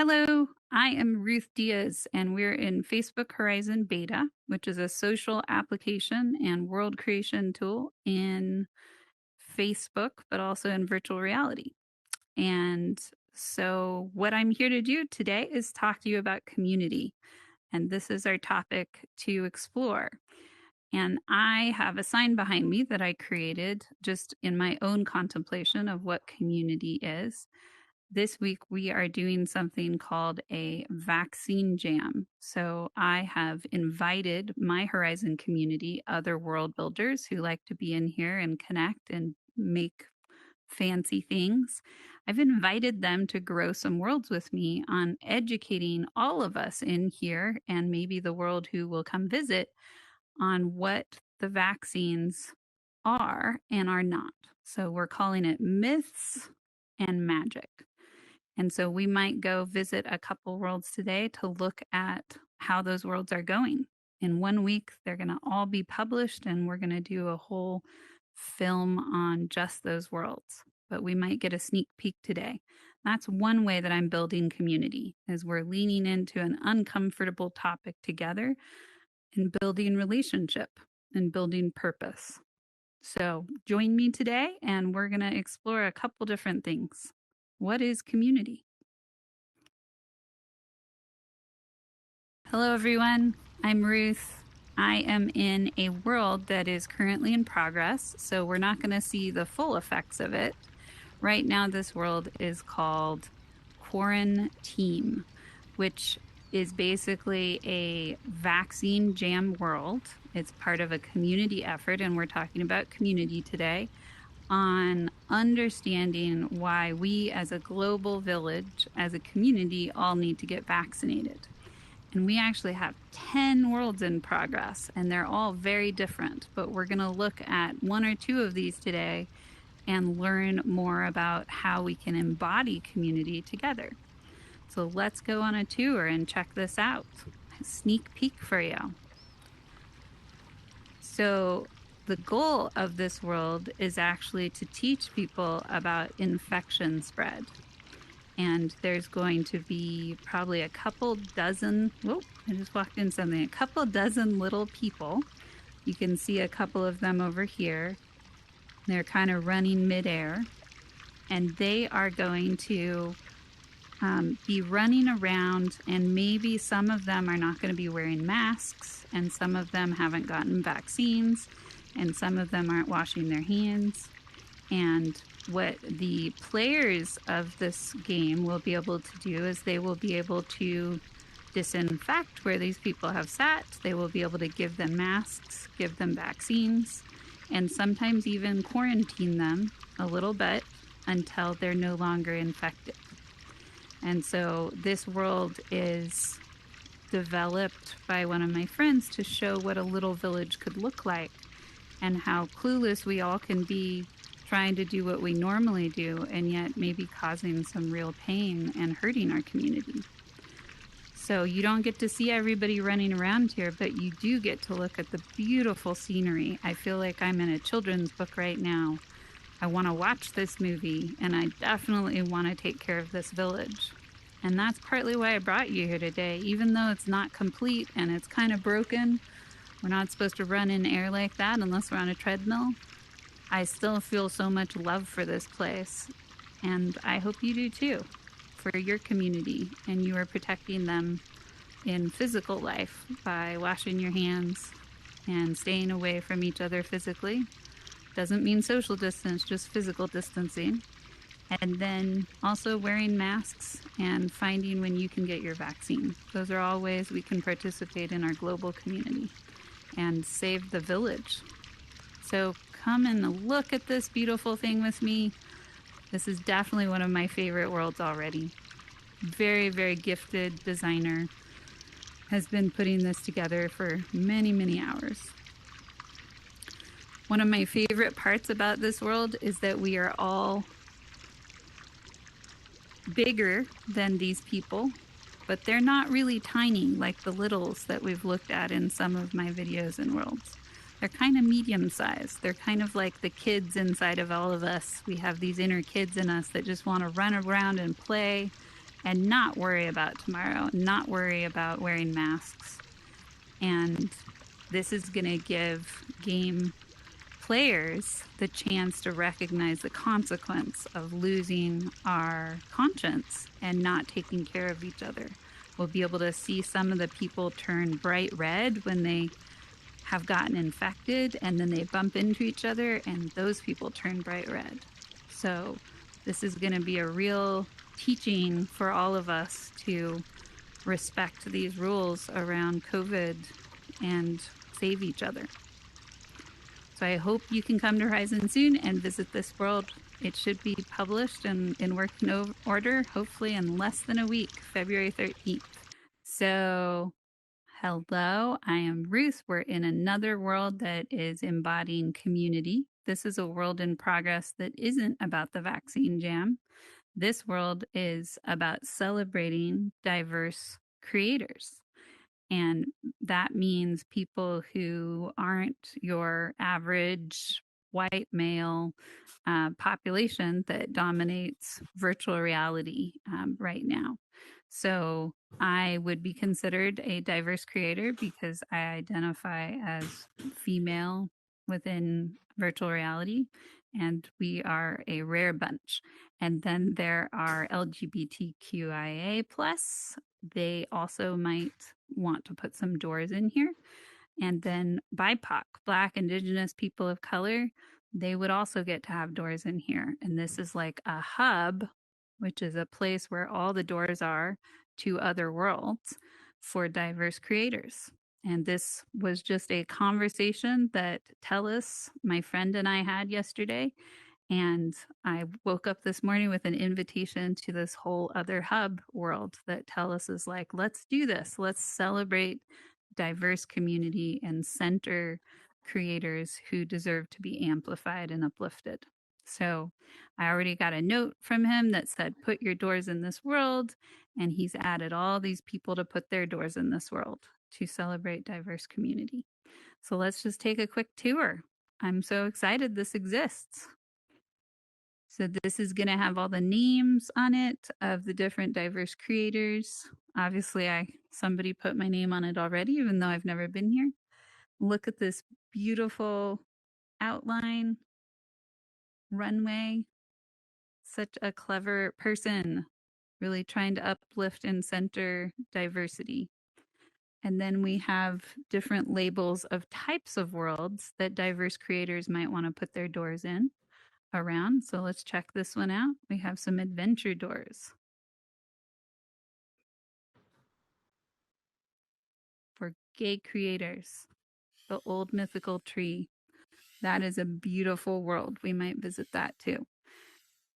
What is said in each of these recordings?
Hello, I am Ruth Diaz, and we're in Facebook Horizon Beta, which is a social application and world creation tool in Facebook, but also in virtual reality. And so, what I'm here to do today is talk to you about community. And this is our topic to explore. And I have a sign behind me that I created just in my own contemplation of what community is. This week, we are doing something called a vaccine jam. So, I have invited my Horizon community, other world builders who like to be in here and connect and make fancy things. I've invited them to grow some worlds with me on educating all of us in here and maybe the world who will come visit on what the vaccines are and are not. So, we're calling it myths and magic. And so we might go visit a couple worlds today to look at how those worlds are going. In 1 week, they're going to all be published, and we're going to do a whole film on just those worlds. But we might get a sneak peek today. That's one way that I'm building community, is we're leaning into an uncomfortable topic together and building relationship and building purpose. So join me today, and we're going to explore a couple different things. What is community? Hello, everyone. I'm Ruth. I am in a world that is currently in progress, so we're not going to see the full effects of it. Right now, this world is called Quarantine, which is basically a vaccine jam world. It's part of a community effort, and we're talking about community today on understanding why we as a global village, as a community, all need to get vaccinated. And we actually have 10 worlds in progress, and they're all very different. But we're going to look at one or two of these today and learn more about how we can embody community together. So let's go on a tour and check this out. A sneak peek for you. So the goal of this world is actually to teach people about infection spread. And there's going to be probably a couple dozen, whoa, I just walked in something, a couple dozen little people. You can see a couple of them over here. They're kind of running midair. And they are going to be running around, and maybe some of them are not going to be wearing masks, and some of them haven't gotten vaccines, and some of them aren't washing their hands. And what the players of this game will be able to do is they will be able to disinfect where these people have sat. They will be able to give them masks, give them vaccines, and sometimes even quarantine them a little bit until they're no longer infected. And so this world is developed by one of my friends to show what a little village could look like and how clueless we all can be trying to do what we normally do and yet maybe causing some real pain and hurting our community. So you don't get to see everybody running around here, but you do get to look at the beautiful scenery. I feel like I'm in a children's book right now. I want to watch this movie, and I definitely want to take care of this village. And that's partly why I brought you here today. Even though it's not complete and it's kind of broken, we're not supposed to run in air like that unless we're on a treadmill. I still feel so much love for this place, and I hope you do too, for your community, and you are protecting them in physical life by washing your hands and staying away from each other physically. Doesn't mean social distance, just physical distancing. And then also wearing masks and finding when you can get your vaccine. Those are all ways we can participate in our global community and save the village. So come and look at this beautiful thing with me. This is definitely one of my favorite worlds already. Very, very gifted designer has been putting this together for many, many hours. One of my favorite parts about this world is that we are all bigger than these people, but they're not really tiny like the littles that we've looked at in some of my videos and worlds. They're kind of medium sized. They're kind of like the kids inside of all of us. We have these inner kids in us that just want to run around and play and not worry about tomorrow, not worry about wearing masks. And this is going to give game players the chance to recognize the consequence of losing our conscience and not taking care of each other. We'll be able to see some of the people turn bright red when they have gotten infected and then they bump into each other and those people turn bright red. So this is going to be a real teaching for all of us to respect these rules around COVID and save each other. So I hope you can come to Horizon soon and visit this world. It should be published and in working order, hopefully in less than a week, February 13th. So, hello, I am Ruth. We're in another world that is embodying community. This is a world in progress that isn't about the vaccine jam. This world is about celebrating diverse creators. And that means people who aren't your average white male population that dominates virtual reality right now. So I would be considered a diverse creator because I identify as female within virtual reality, and we are a rare bunch. And then there are LGBTQIA plus. They also might want to put some doors in here. And then BIPOC, Black, Indigenous, people of color, they would also get to have doors in here. And this is like a hub, which is a place where all the doors are to other worlds for diverse creators. And this was just a conversation that Tellis, my friend, and I had yesterday. And I woke up this morning with an invitation to this whole other hub world that Telus is like, let's do this. Let's celebrate diverse community and center creators who deserve to be amplified and uplifted. So I already got a note from him that said, put your doors in this world. And he's added all these people to put their doors in this world to celebrate diverse community. So let's just take a quick tour. I'm so excited this exists. So this is going to have all the names on it of the different diverse creators. Obviously, somebody put my name on it already, even though I've never been here. Look at this beautiful outline, runway. Such a clever person, really trying to uplift and center diversity. And then we have different labels of types of worlds that diverse creators might want to put their doors in around. So let's check this one out. We have some adventure doors for gay creators. The old mythical tree. That is a beautiful world. We might visit that too.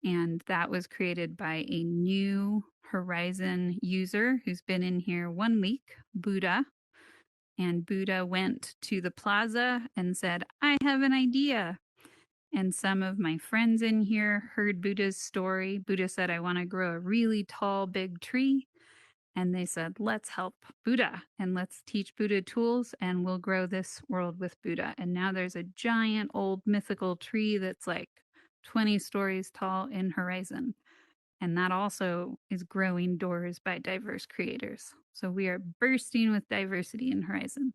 And that was created by a new Horizon user who's been in here 1 week, Buddha. And Buddha went to the plaza and said, I have an idea. And some of my friends in here heard Buddha's story. Buddha said, I want to grow a really tall, big tree. And they said, let's help Buddha and let's teach Buddha tools and we'll grow this world with Buddha. And now there's a giant old mythical tree that's like 20 stories tall in Horizon. And that also is growing doors by diverse creators. So we are bursting with diversity in Horizon.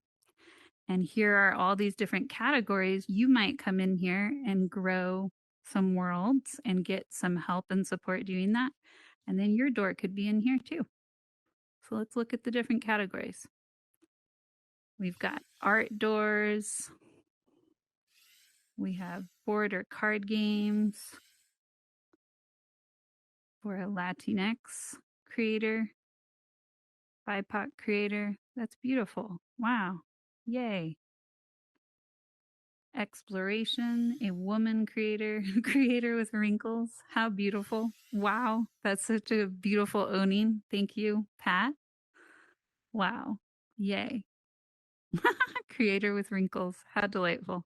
And here are all these different categories. You might come in here and grow some worlds and get some help and support doing that. And then your door could be in here too. So let's look at the different categories. We've got art doors. We have board or card games for a Latinx creator, BIPOC creator. That's beautiful. Wow. Yay. Exploration, a woman creator, creator with wrinkles. How beautiful. Wow. That's such a beautiful owning. Thank you, Pat. Wow. Yay. Creator with wrinkles. How delightful.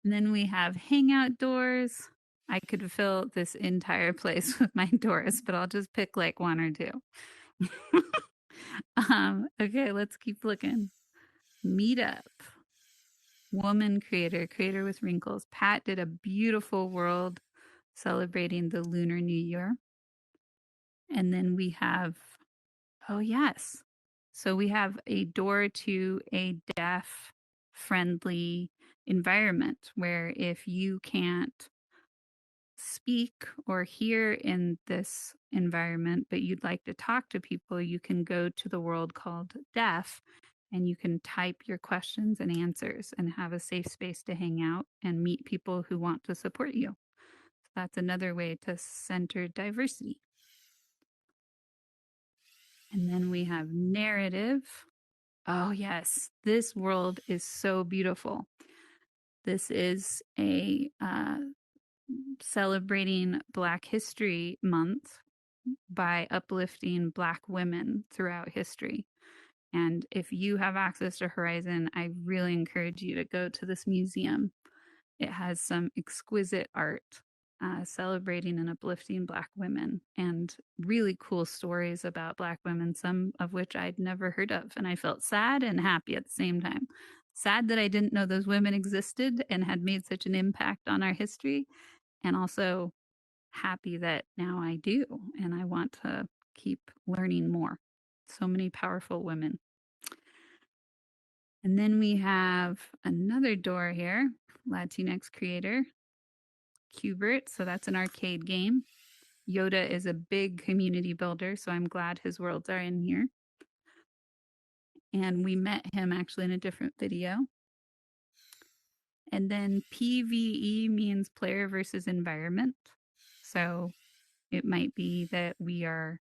And then we have hangout doors. I could fill this entire place with my doors, but I'll just pick like one or two. Okay, let's keep looking. Meetup. Woman creator, creator with wrinkles. Pat did a beautiful world celebrating the Lunar New Year. And then we have, oh, yes. So we have a door to a deaf friendly environment where if you can't speak or hear in this environment, but you'd like to talk to people, you can go to the world called Deaf and you can type your questions and answers and have a safe space to hang out and meet people who want to support you. So that's another way to center diversity. And then we have narrative. Oh, yes, this world is so beautiful. This is a celebrating Black History Month by uplifting Black women throughout history. And if you have access to Horizon, I really encourage you to go to this museum. It has some exquisite art celebrating and uplifting Black women and really cool stories about Black women, some of which I'd never heard of. And I felt sad and happy at the same time. Sad that I didn't know those women existed and had made such an impact on our history, and also happy that now I do and I want to keep learning more. So many powerful women. And then we have another door here, Latinx creator, Qbert. So that's an arcade game. Yoda is a big community builder, so I'm glad his worlds are in here. And we met him actually in a different video. And then PvE means player versus environment. So it might be that we are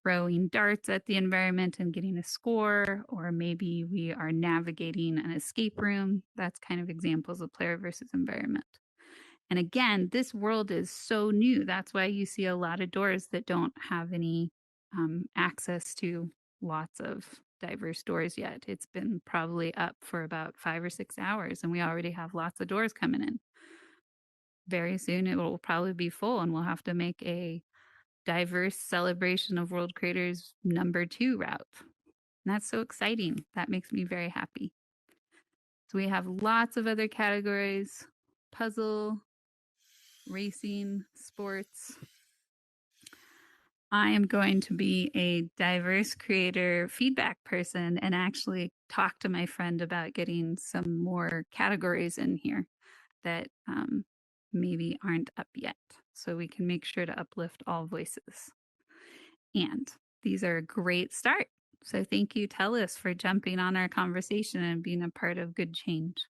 throwing darts at the environment and getting a score, or maybe we are navigating an escape room. That's kind of examples of player versus environment. And again, this world is so new. That's why you see a lot of doors that don't have any access to lots of diverse doors yet. It's been probably up for about 5 or 6 hours, and we already have lots of doors coming in. Very soon it will probably be full, and we'll have to make a diverse celebration of World Creators #2 route. And that's so exciting. That makes me very happy. So we have lots of other categories: puzzle, racing, sports. I am going to be a diverse creator feedback person and actually talk to my friend about getting some more categories in here that maybe aren't up yet, so we can make sure to uplift all voices. And these are a great start. So thank you, Telus, for jumping on our conversation and being a part of Good Change.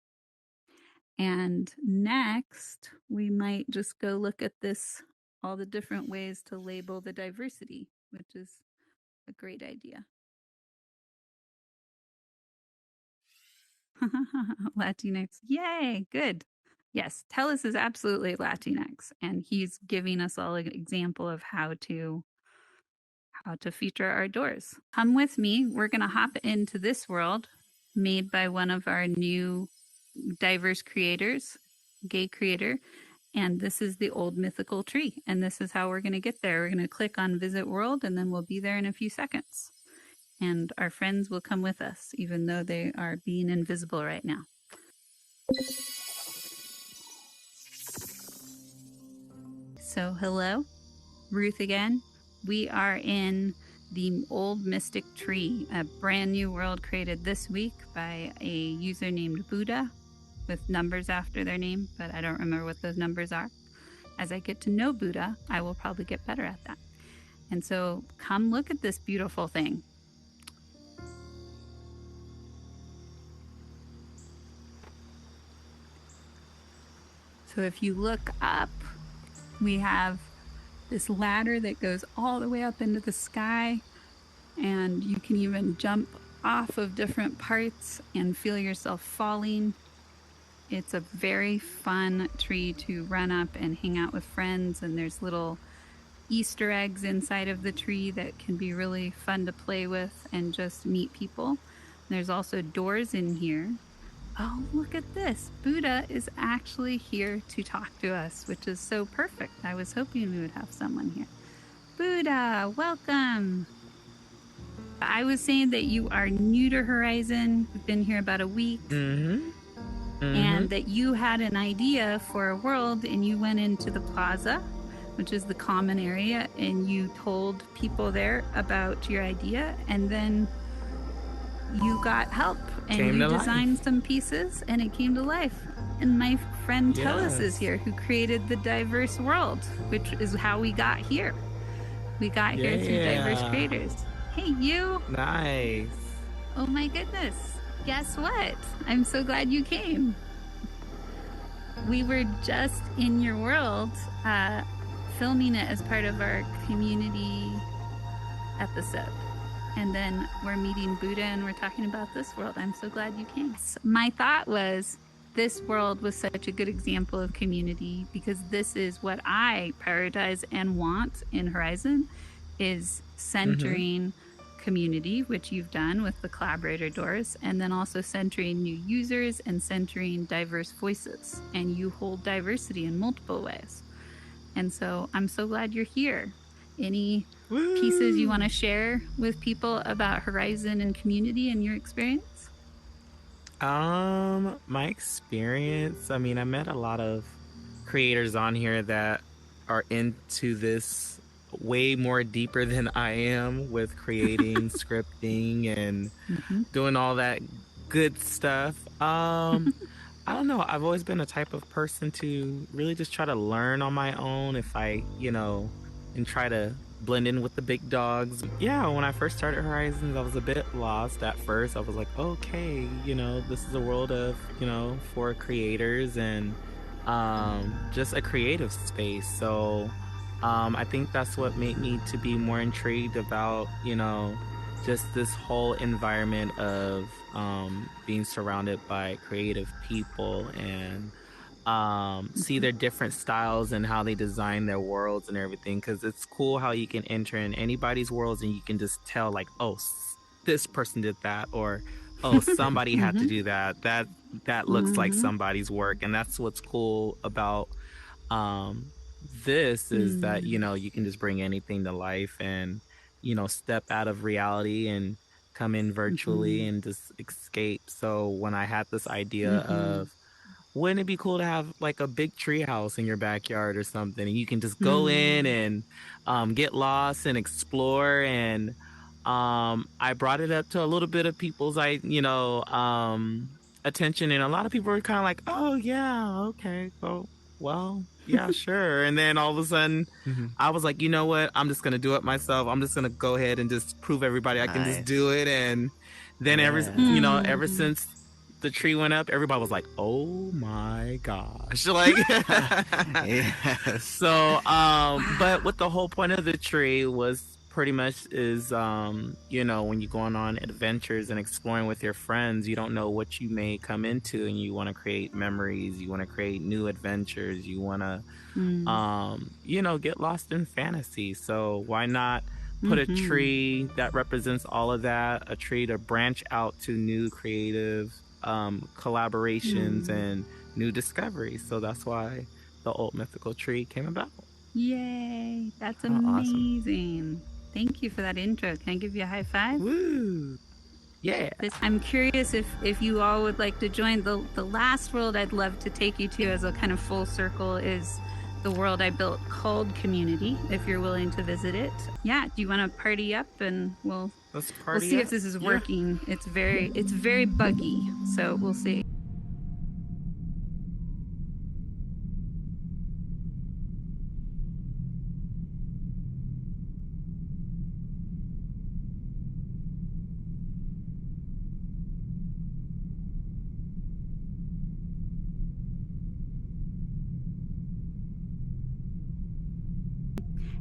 And next, we might just go look at this, all the different ways to label the diversity, which is a great idea. Latinx, yay, good. Yes, Telus is absolutely Latinx, and he's giving us all an example of how to feature our doors. Come with me. We're going to hop into this world made by one of our new diverse creators, gay creator. And this is the old mythical tree. And this is how we're going to get there. We're going to click on visit world, and then we'll be there in a few seconds. And our friends will come with us, even though they are being invisible right now. So hello, Ruth again. We are in the Old Mystic Tree, a brand new world created this week by a user named Buddha, with numbers after their name, but I don't remember what those numbers are. As I get to know Buddha, I will probably get better at that. And so come look at this beautiful thing. So if you look up, we have this ladder that goes all the way up into the sky, and you can even jump off of different parts and feel yourself falling. It's a very fun tree to run up and hang out with friends, and there's little Easter eggs inside of the tree that can be really fun to play with and just meet people. There's also doors in here. Oh, look at this. Buddha is actually here to talk to us, which is so perfect. I was hoping we would have someone here. Buddha, welcome. I was saying that you are new to Horizon. You've been here about a week. And that you had an idea for a world and you went into the plaza which is the common area, and you told people there about your idea, and then you got help and you designed some pieces and it came to life. And my friend Tellis is here, who created the Diverse World, which is how we got here. We got here through diverse creators. Hey, you. Nice. Oh my goodness. Guess what? I'm so glad you came. We were just in your world, filming it as part of our community episode. And then we're meeting Buddha and we're talking about this world. I'm so glad you came. So my thought was, this world was such a good example of community, because this is what I prioritize and want in Horizen, is centering community, which you've done with the collaborator doors, and then also centering new users and centering diverse voices. And you hold diversity in multiple ways. And so I'm so glad you're here. Any pieces you want to share with people about Horizen and community and your experience? My experience, I mean, I met a lot of creators on here that are into this way more deeper than I am, with creating, scripting, and doing all that good stuff. I don't know. I've always been a type of person to really just try to learn on my own, if I, and try to blend in with the big dogs. Yeah, when I first started Horizons, I was a bit lost at first. I was like, okay, this is a world of, for creators and just a creative space. So I think that's what made me to be more intrigued about, just this whole environment of being surrounded by creative people and see their different styles and how they design their worlds and everything. Because it's cool how you can enter in anybody's worlds and you can just tell, like, oh, this person did that, or oh, somebody had to do that. That looks like somebody's work. And that's what's cool about this, is that you can just bring anything to life and step out of reality and come in virtually and just escape. So when I had this idea of, wouldn't it be cool to have like a big tree house in your backyard or something, and you can just go in and get lost and explore. And I brought it up to a little bit of people's attention, and a lot of people were kind of like, oh yeah, okay, well yeah, sure. And then all of a sudden I was like, you know what, I'm just gonna do it myself. I'm just gonna go ahead and just prove everybody I can just do it. And then ever since the tree went up, everybody was like, oh my gosh, like so but what the whole point of the tree was pretty much is when you're going on adventures and exploring with your friends, you don't know what you may come into, and you want to create memories, you want to create new adventures, you want to get lost in fantasy. So why not put a tree that represents all of that, a tree to branch out to new creative collaborations and new discoveries. So that's why the Old Mythical Tree came about. Yay, that's amazing. Awesome. Thank you for that intro. Can I give you a high five? Woo! Yeah. I'm curious if you all would like to join. The last world I'd love to take you to as a kind of full circle is the world I built called Community, if you're willing to visit it. Yeah, do you want to party up, and we'll see if this is working. It's very buggy, so we'll see.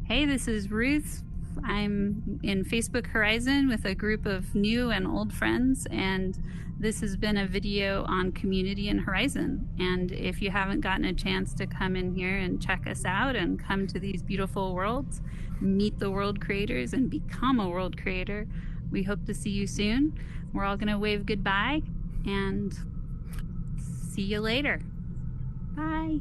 Hey, this is Ruth. I'm in Facebook Horizen with a group of new and old friends, and this has been a video on community in Horizen. And if you haven't gotten a chance to come in here and check us out and come to these beautiful worlds, meet the world creators and become a world creator, we hope to see you soon. We're all gonna wave goodbye and see you later. Bye.